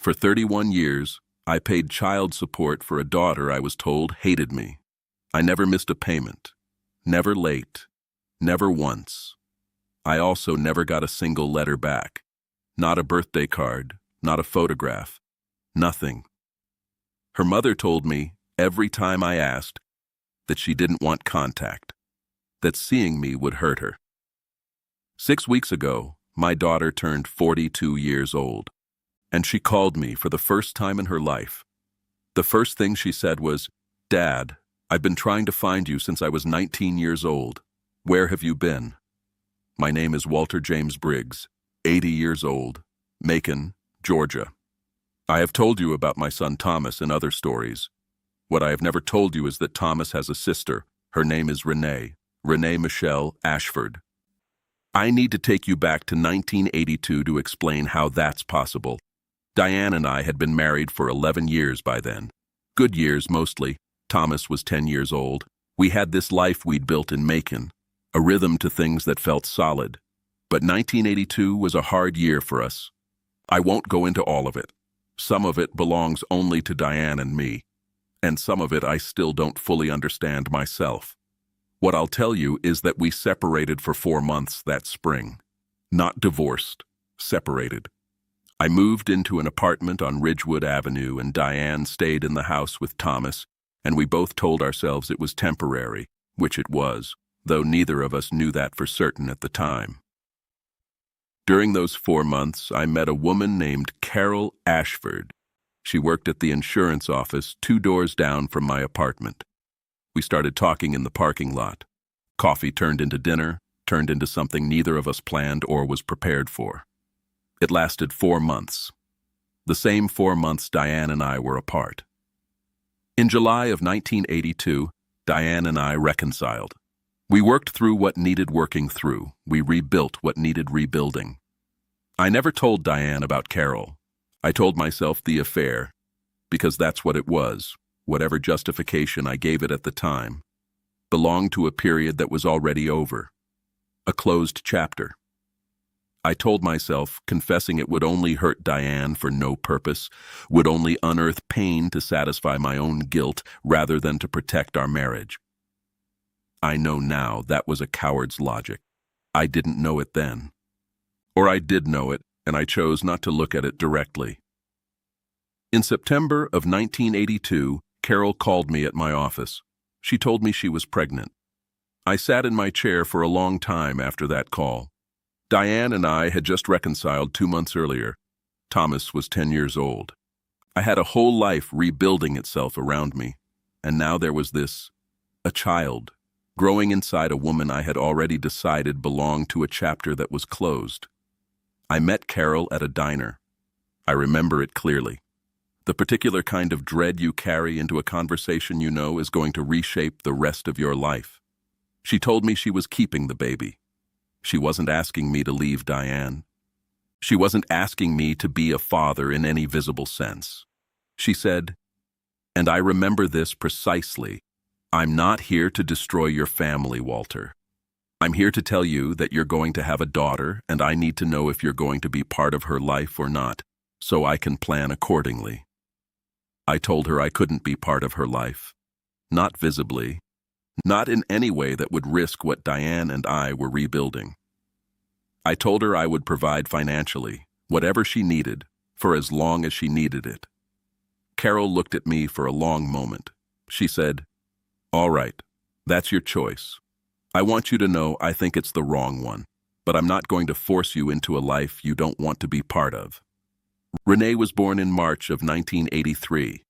For 31 years, I paid child support for a daughter I was told hated me. I never missed a payment, never late, never once. I also never got a single letter back. Not a birthday card, not a photograph, nothing. Her mother told me, every time I asked, that she didn't want contact, that seeing me would hurt her. 6 weeks ago, my daughter turned 42 years old, and she called me for the first time in her life. The first thing she said was, "Dad, I've been trying to find you since I was 19 years old. Where have you been?" My name is Walter James Briggs, 80 years old, Macon, Georgia. I have told you about my son Thomas in other stories. What I have never told you is that Thomas has a sister. Her name is Renee, Renee Michelle Ashford. I need to take you back to 1982 to explain how that's possible. Diane and I had been married for 11 years by then. Good years, mostly. Thomas was 10 years old. We had this life we'd built in Macon, a rhythm to things that felt solid. But 1982 was a hard year for us. I won't go into all of it. Some of it belongs only to Diane and me, and some of it I still don't fully understand myself. What I'll tell you is that we separated for 4 months that spring. Not divorced, separated. I moved into an apartment on Ridgewood Avenue, and Diane stayed in the house with Thomas, and we both told ourselves it was temporary, which it was, though neither of us knew that for certain at the time. During those 4 months, I met a woman named Carol Ashford. She worked at the insurance office 2 doors down from my apartment. We started talking in the parking lot. Coffee turned into dinner, turned into something neither of us planned or was prepared for. It lasted 4 months. The same 4 months Diane and I were apart. In July of 1982, Diane and I reconciled. We worked through what needed working through. We rebuilt what needed rebuilding. I never told Diane about Carol. I told myself the affair, because that's what it was, whatever justification I gave it at the time, belonged to a period that was already over, a closed chapter. I told myself confessing it would only hurt Diane for no purpose, would only unearth pain to satisfy my own guilt rather than to protect our marriage. I know now that was a coward's logic. I didn't know it then. Or I did know it, and I chose not to look at it directly. In September of 1982, Carol called me at my office. She told me she was pregnant. I sat in my chair for a long time after that call. Diane and I had just reconciled 2 months earlier. Thomas was 10 years old. I had a whole life rebuilding itself around me, and now there was this, a child, growing inside a woman I had already decided belonged to a chapter that was closed. I met Carol at a diner. I remember it clearly. The particular kind of dread you carry into a conversation you know is going to reshape the rest of your life. She told me she was keeping the baby. She wasn't asking me to leave Diane. She wasn't asking me to be a father in any visible sense. She said, and I remember this precisely, "I'm not here to destroy your family, Walter. I'm here to tell you that you're going to have a daughter, and I need to know if you're going to be part of her life or not, so I can plan accordingly." I told her I couldn't be part of her life. Not visibly. Not in any way that would risk what Diane and I were rebuilding. I told her I would provide financially, whatever she needed, for as long as she needed it. Carol looked at me for a long moment. She said, "All right, that's your choice. I want you to know I think it's the wrong one, but I'm not going to force you into a life you don't want to be part of." Renee was born in March of 1983.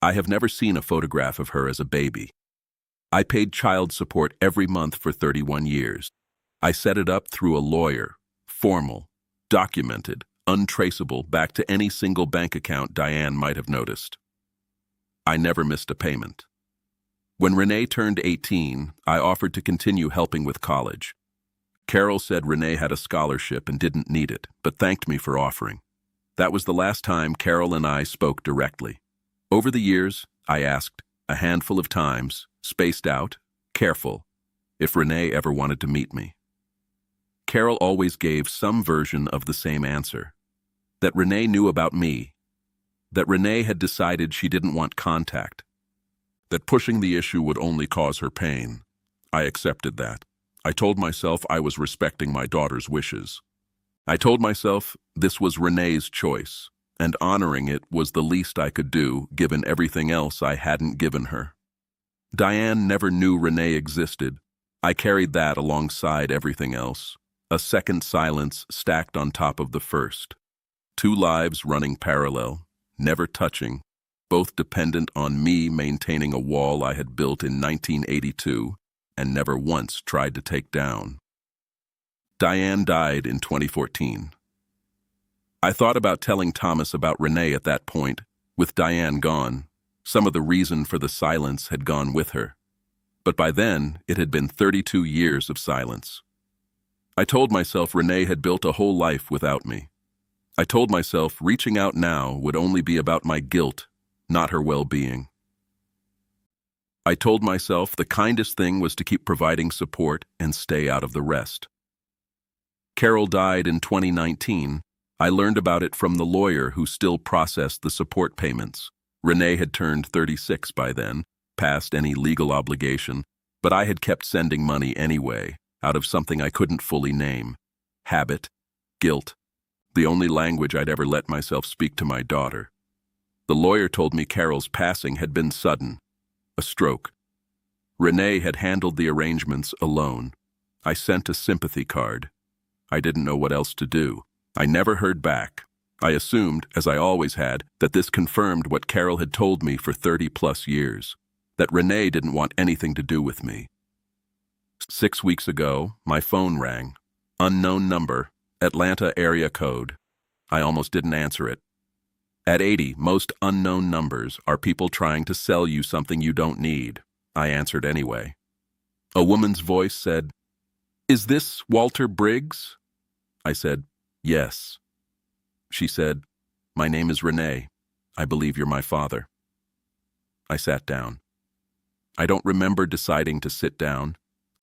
I have never seen a photograph of her as a baby. I paid child support every month for 31 years. I set it up through a lawyer, formal, documented, untraceable back to any single bank account Diane might have noticed. I never missed a payment. When Renee turned 18, I offered to continue helping with college. Carol said Renee had a scholarship and didn't need it, but thanked me for offering. That was the last time Carol and I spoke directly. Over the years, I asked, a handful of times, spaced out, careful, if Renee ever wanted to meet me. Carol always gave some version of the same answer, that Renee knew about me, that Renee had decided she didn't want contact, that pushing the issue would only cause her pain. I accepted that. I told myself I was respecting my daughter's wishes. I told myself this was Renee's choice, and honoring it was the least I could do given everything else I hadn't given her. Diane never knew Renee existed. I carried that alongside everything else, a second silence stacked on top of the first. Two lives running parallel, never touching, both dependent on me maintaining a wall I had built in 1982 and never once tried to take down. Diane died in 2014. I thought about telling Thomas about Renee at that point. With Diane gone, some of the reason for the silence had gone with her. But by then, it had been 32 years of silence. I told myself Renee had built a whole life without me. I told myself reaching out now would only be about my guilt, not her well-being. I told myself the kindest thing was to keep providing support and stay out of the rest. Carol died in 2019. I learned about it from the lawyer who still processed the support payments. Renee had turned 36 by then, past any legal obligation, but I had kept sending money anyway, out of something I couldn't fully name. Habit, guilt, the only language I'd ever let myself speak to my daughter. The lawyer told me Carol's passing had been sudden, a stroke. Renee had handled the arrangements alone. I sent a sympathy card. I didn't know what else to do. I never heard back. I assumed, as I always had, that this confirmed what Carol had told me for 30-plus years, that Renee didn't want anything to do with me. 6 weeks ago, my phone rang. Unknown number, Atlanta area code. I almost didn't answer it. At 80, most unknown numbers are people trying to sell you something you don't need. I answered anyway. A woman's voice said, "Is this Walter Briggs?" I said, "Yes." She said, "My name is Renee. I believe you're my father." I sat down. I don't remember deciding to sit down.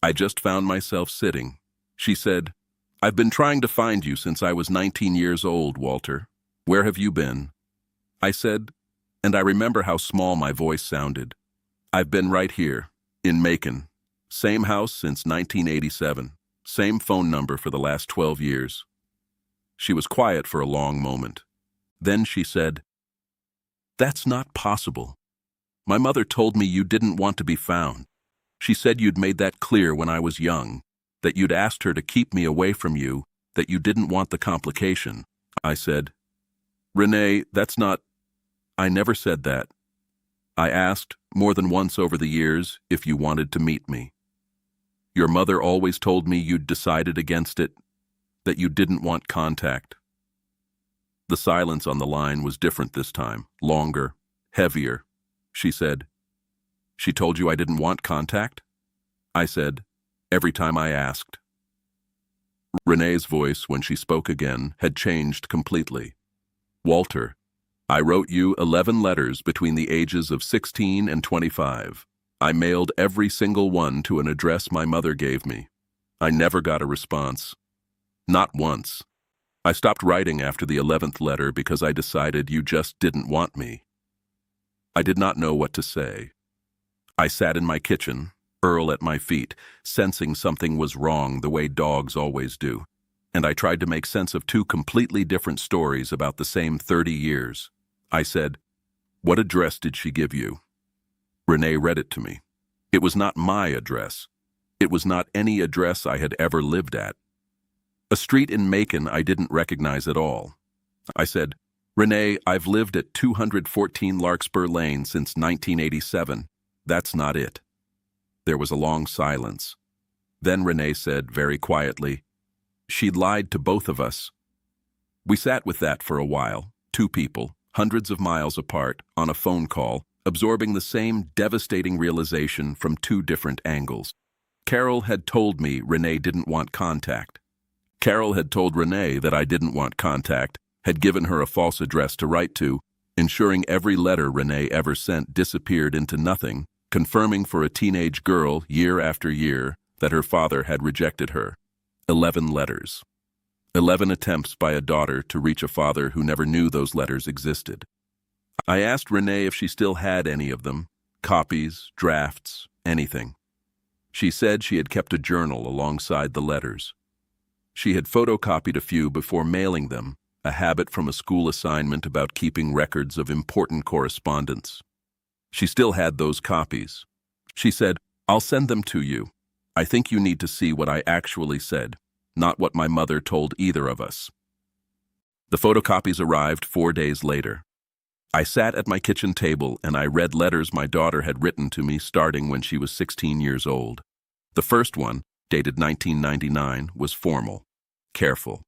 I just found myself sitting. She said, "I've been trying to find you since I was 19 years old, Walter. Where have you been?" I said, and I remember how small my voice sounded, "I've been right here, in Macon. Same house since 1987. Same phone number for the last 12 years. She was quiet for a long moment. Then she said, "That's not possible. My mother told me you didn't want to be found. She said you'd made that clear when I was young, that you'd asked her to keep me away from you, that you didn't want the complication." I said, "Renee, that's not—" "I never said that. I asked, more than once over the years, if you wanted to meet me. Your mother always told me you'd decided against it, that you didn't want contact." The silence on the line was different this time, longer, heavier. She said, "She told you I didn't want contact?" I said, "Every time I asked." Renee's voice, when she spoke again, had changed completely. "Walter, I wrote you 11 letters between the ages of 16 and 25. I mailed every single one to an address my mother gave me. I never got a response. Not once. I stopped writing after the 11th letter because I decided you just didn't want me." I did not know what to say. I sat in my kitchen, Earl at my feet, sensing something was wrong the way dogs always do, and I tried to make sense of two completely different stories about the same 30 years. I said, "What address did she give you?" Renee read it to me. It was not my address. It was not any address I had ever lived at. A street in Macon I didn't recognize at all. I said, "Renee, I've lived at 214 Larkspur Lane since 1987. That's not it." There was a long silence. Then Renee said, very quietly, "She'd lied to both of us." We sat with that for a while, two people, hundreds of miles apart, on a phone call, absorbing the same devastating realization from two different angles. Carol had told me Renee didn't want contact. Carol had told Renee that I didn't want contact, had given her a false address to write to, ensuring every letter Renee ever sent disappeared into nothing, confirming for a teenage girl year after year that her father had rejected her. 11 letters. 11 attempts by a daughter to reach a father who never knew those letters existed. I asked Renee if she still had any of them, copies, drafts, anything. She said she had kept a journal alongside the letters. She had photocopied a few before mailing them, a habit from a school assignment about keeping records of important correspondence. She still had those copies. She said, "I'll send them to you. I think you need to see what I actually said, not what my mother told either of us." The photocopies arrived 4 days later. I sat at my kitchen table and I read letters my daughter had written to me starting when she was 16 years old. The first one, dated 1999, was formal, careful.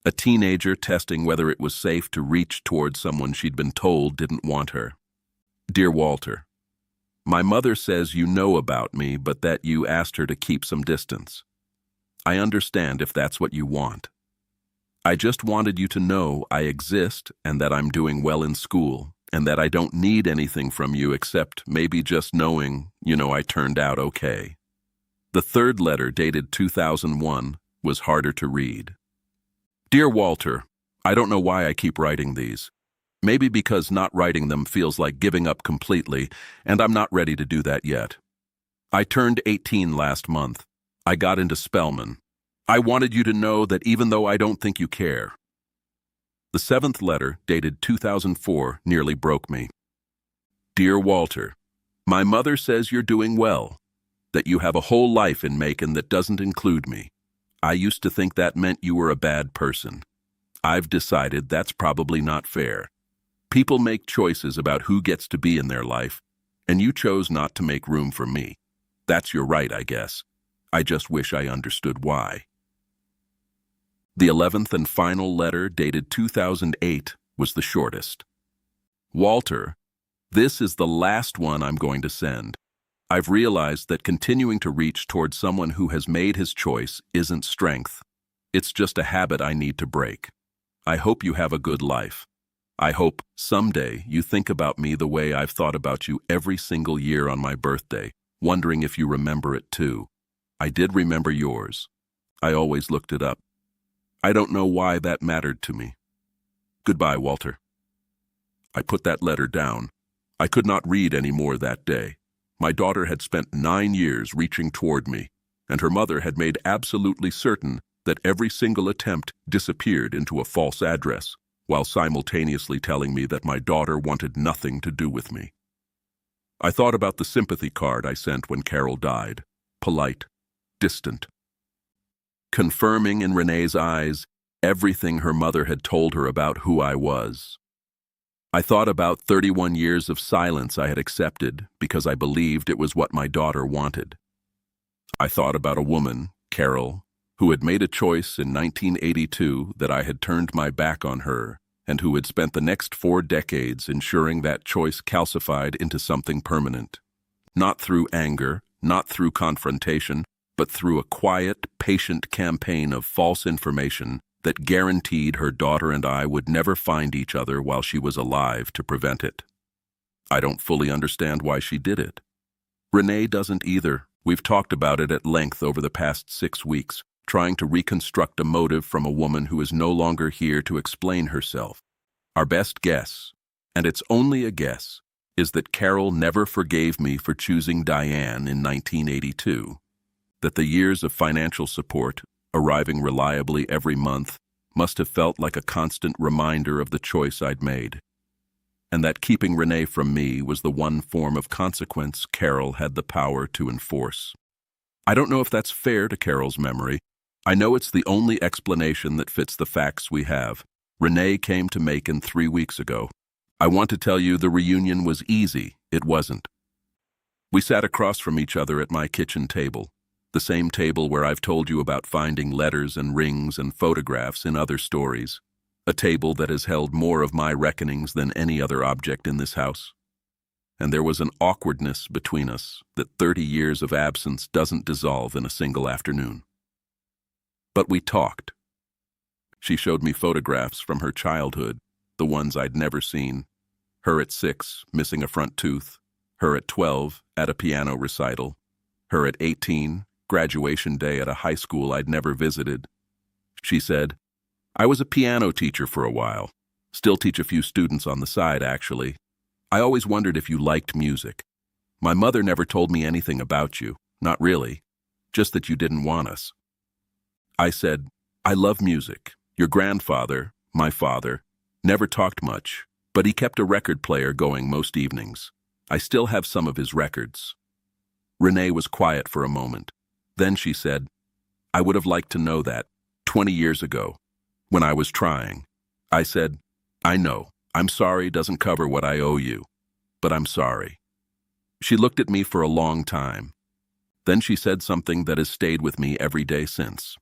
A teenager testing whether it was safe to reach toward someone she'd been told didn't want her. "Dear Walter, my mother says you know about me, but that you asked her to keep some distance. I understand if that's what you want. I just wanted you to know I exist and that I'm doing well in school and that I don't need anything from you except maybe just knowing, I turned out okay." The third letter, dated 2001, was harder to read. "Dear Walter, I don't know why I keep writing these. Maybe because not writing them feels like giving up completely, and I'm not ready to do that yet. I turned 18 last month. I got into Spelman. I wanted you to know that even though I don't think you care." The seventh letter, dated 2004, nearly broke me. "Dear Walter, my mother says you're doing well, that you have a whole life in Macon that doesn't include me. I used to think that meant you were a bad person. I've decided that's probably not fair. People make choices about who gets to be in their life, and you chose not to make room for me. That's your right, I guess. I just wish I understood why." The 11th and final letter, dated 2008, was the shortest. "Walter, this is the last one I'm going to send. I've realized that continuing to reach toward someone who has made his choice isn't strength. It's just a habit I need to break. I hope you have a good life. I hope someday you think about me the way I've thought about you every single year on my birthday, wondering if you remember it too. I did remember yours. I always looked it up. I don't know why that mattered to me. Goodbye, Walter." I put that letter down. I could not read any more that day. My daughter had spent 9 years reaching toward me, and her mother had made absolutely certain that every single attempt disappeared into a false address, while simultaneously telling me that my daughter wanted nothing to do with me. I thought about the sympathy card I sent when Carol died, polite, distant, confirming in Renee's eyes everything her mother had told her about who I was. I thought about 31 years of silence I had accepted because I believed it was what my daughter wanted. I thought about a woman, Carol, who had made a choice in 1982 that I had turned my back on her, and who had spent the next 4 decades ensuring that choice calcified into something permanent. Not through anger, not through confrontation, but through a quiet, patient campaign of false information that guaranteed her daughter and I would never find each other while she was alive to prevent it. I don't fully understand why she did it. Renee doesn't either. We've talked about it at length over the past 6 weeks, trying to reconstruct a motive from a woman who is no longer here to explain herself. Our best guess, and it's only a guess, is that Carol never forgave me for choosing Diane in 1982. That the years of financial support, arriving reliably every month, must have felt like a constant reminder of the choice I'd made. And that keeping Renee from me was the one form of consequence Carol had the power to enforce. I don't know if that's fair to Carol's memory. I know it's the only explanation that fits the facts we have. Renee came to Macon 3 weeks ago. I want to tell you the reunion was easy. It wasn't. We sat across from each other at my kitchen table, the same table where I've told you about finding letters and rings and photographs in other stories, a table that has held more of my reckonings than any other object in this house. And there was an awkwardness between us that 30 years of absence doesn't dissolve in a single afternoon. But we talked. She showed me photographs from her childhood, the ones I'd never seen. Her at 6, missing a front tooth. Her at 12, at a piano recital. Her at 18, graduation day at a high school I'd never visited. She said, "I was a piano teacher for a while. Still teach a few students on the side, actually. I always wondered if you liked music. My mother never told me anything about you. Not really. Just that you didn't want us. I said, I love music. Your grandfather, my father, never talked much, but he kept a record player going most evenings. I still have some of his records. Renee was quiet for a moment. Then she said, I would have liked to know that 20 years ago, when I was trying. I said, I know. I'm sorry doesn't cover what I owe you, but I'm sorry. She looked at me for a long time. Then she said something that has stayed with me every day since.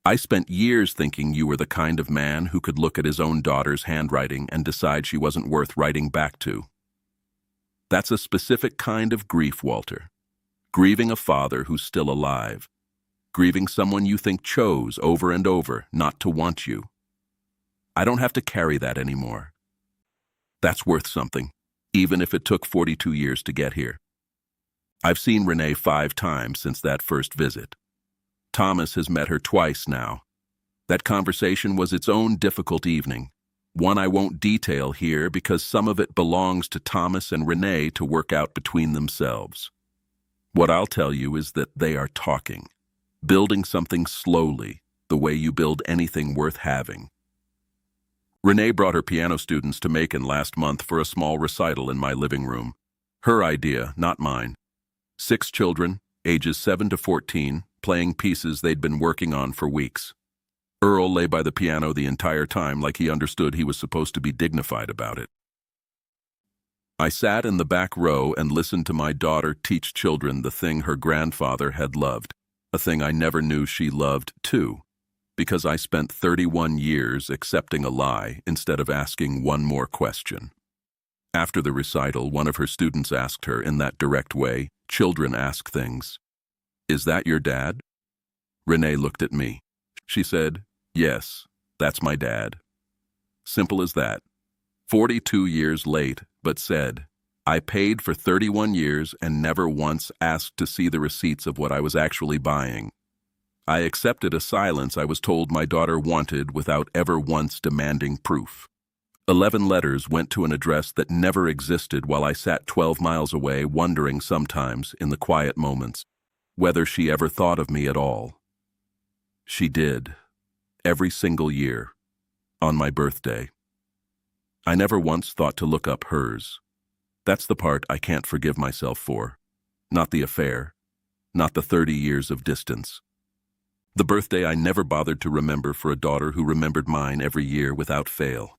I spent years thinking you were the kind of man who could look at his own daughter's handwriting and decide she wasn't worth writing back to. That's a specific kind of grief, Walter. Grieving a father who's still alive. Grieving someone you think chose over and over not to want you. I don't have to carry that anymore. That's worth something, even if it took 42 years to get here. I've seen Renee 5 times since that first visit. Thomas has met her twice now. That conversation was its own difficult evening, one I won't detail here because some of it belongs to Thomas and Renee to work out between themselves. What I'll tell you is that they are talking, building something slowly, the way you build anything worth having. Renee brought her piano students to Macon last month for a small recital in my living room. Her idea, not mine. 6 children, ages 7 to 14, playing pieces they'd been working on for weeks. Earl lay by the piano the entire time like he understood he was supposed to be dignified about it. I sat in the back row and listened to my daughter teach children the thing her grandfather had loved, a thing I never knew she loved too, because I spent 31 years accepting a lie instead of asking one more question. After the recital, one of her students asked her in that direct way children ask things. Is that your dad? Renee looked at me. She said, yes, that's my dad. Simple as that. 42 years late, but said, I paid for 31 years and never once asked to see the receipts of what I was actually buying. I accepted a silence I was told my daughter wanted without ever once demanding proof. 11 letters went to an address that never existed while I sat 12 miles away wondering sometimes, in the quiet moments, whether she ever thought of me at all. She did. Every single year. On my birthday. I never once thought to look up hers. That's the part I can't forgive myself for. Not the affair. Not the 30 years of distance. The birthday I never bothered to remember for a daughter who remembered mine every year without fail.